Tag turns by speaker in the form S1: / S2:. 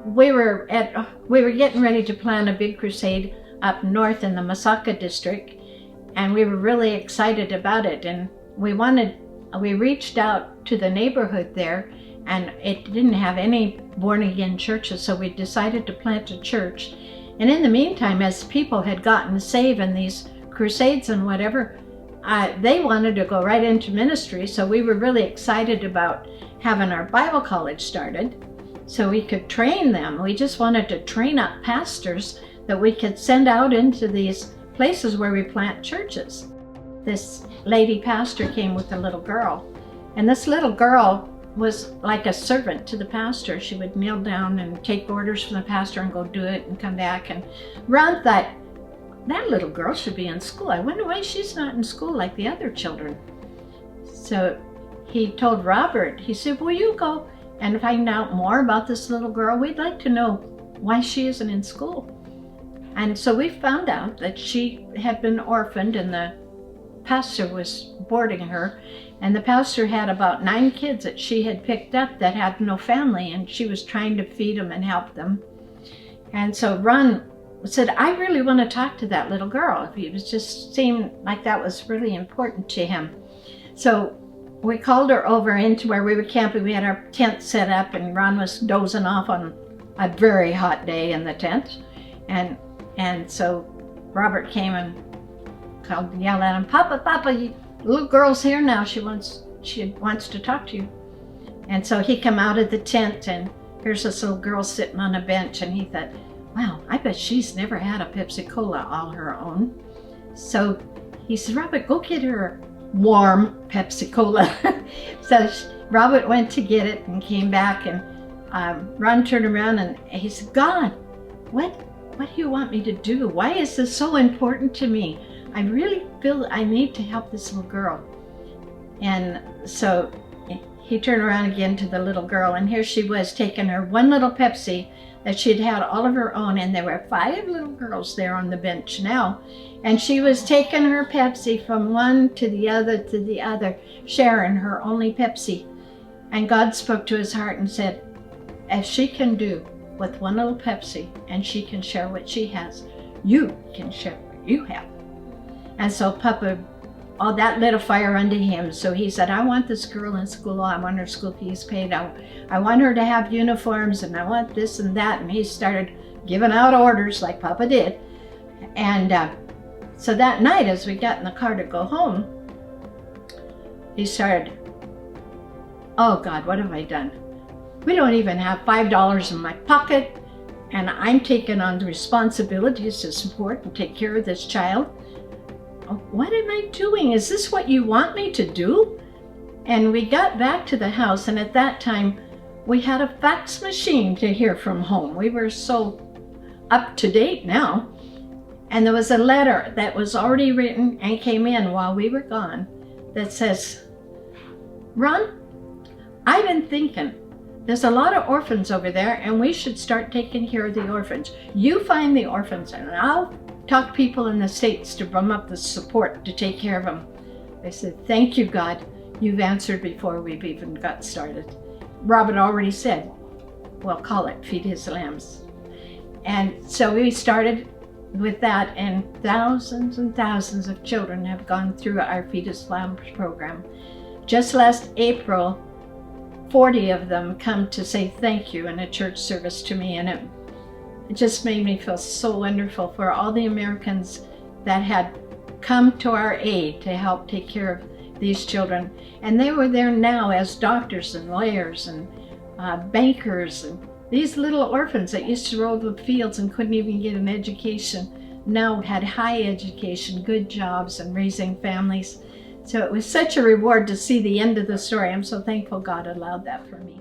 S1: we were getting ready to plan a big crusade up north in the Masaka district, and we were really excited about it. And we reached out to the neighborhood there, and it didn't have any born-again churches, so we decided to plant a church. And in the meantime, as people had gotten saved in these crusades and whatever, they wanted to go right into ministry, so we were really excited about having our Bible college started so we could train them. We just wanted to train up pastors that we could send out into these places where we plant churches. This lady pastor came with a little girl, and this little girl was like a servant to the pastor. She would kneel down and take orders from the pastor and go do it and come back. And Ron thought, that little girl should be in school. I wonder why she's not in school like the other children. So he told Robert, he said, will you go and find out more about this little girl? We'd like to know why she isn't in school. And so we found out that she had been orphaned and the pastor was boarding her. And the pastor had about 9 kids that she had picked up that had no family, and she was trying to feed them and help them. And so Ron said, I really want to talk to that little girl. It just seemed like that was really important to him. So we called her over into where we were camping. We had our tent set up, and Ron was dozing off on a very hot day in the tent. And so Robert came and called and yelled at him, Papa, the little girl's here now. She wants to talk to you. And so he came out of the tent, and here's this little girl sitting on a bench, and he thought, wow, I bet she's never had a Pepsi Cola all her own. So he said, Robert, go get her a warm Pepsi Cola. So Robert went to get it and came back, and Ron turned around and he said, God, what do you want me to do? Why is this so important to me? I really feel I need to help this little girl. And so he turned around again to the little girl, and here she was taking her one little Pepsi that she'd had all of her own, and there were 5 little girls there on the bench now. And she was taking her Pepsi from one to the other, sharing her only Pepsi. And God spoke to his heart and said, if she can do with one little Pepsi and she can share what she has, you can share what you have. And so Papa, all that lit a fire under him. So he said, I want this girl in school. I want her school fees paid. I want her to have uniforms, and I want this and that. And he started giving out orders like Papa did. And so that night, as we got in the car to go home, he started, oh God, what have I done? We don't even have $5 in my pocket, and I'm taking on the responsibilities to support and take care of this child. What am I doing? Is this what you want me to do? And we got back to the house, and at that time we had a fax machine to hear from home. We were so up to date now. And there was a letter that was already written and came in while we were gone that says, Ron, I've been thinking, there's a lot of orphans over there, and we should start taking care of the orphans. You find the orphans, and I'll talk to people in the States to drum up the support to take care of them. I said, thank you, God. You've answered before we've even got started. Robert already said, well, call it Feed His Lambs. And so we started with that, and thousands and thousands of children have gone through our Feed His Lambs program. Just last April, 40 of them come to say thank you in a church service to me, and it just made me feel so wonderful for all the Americans that had come to our aid to help take care of these children. And they were there now as doctors and lawyers and bankers, and these little orphans that used to roll the fields and couldn't even get an education now had high education, good jobs, and raising families. So it was such a reward to see the end of the story. I'm so thankful God allowed that for me.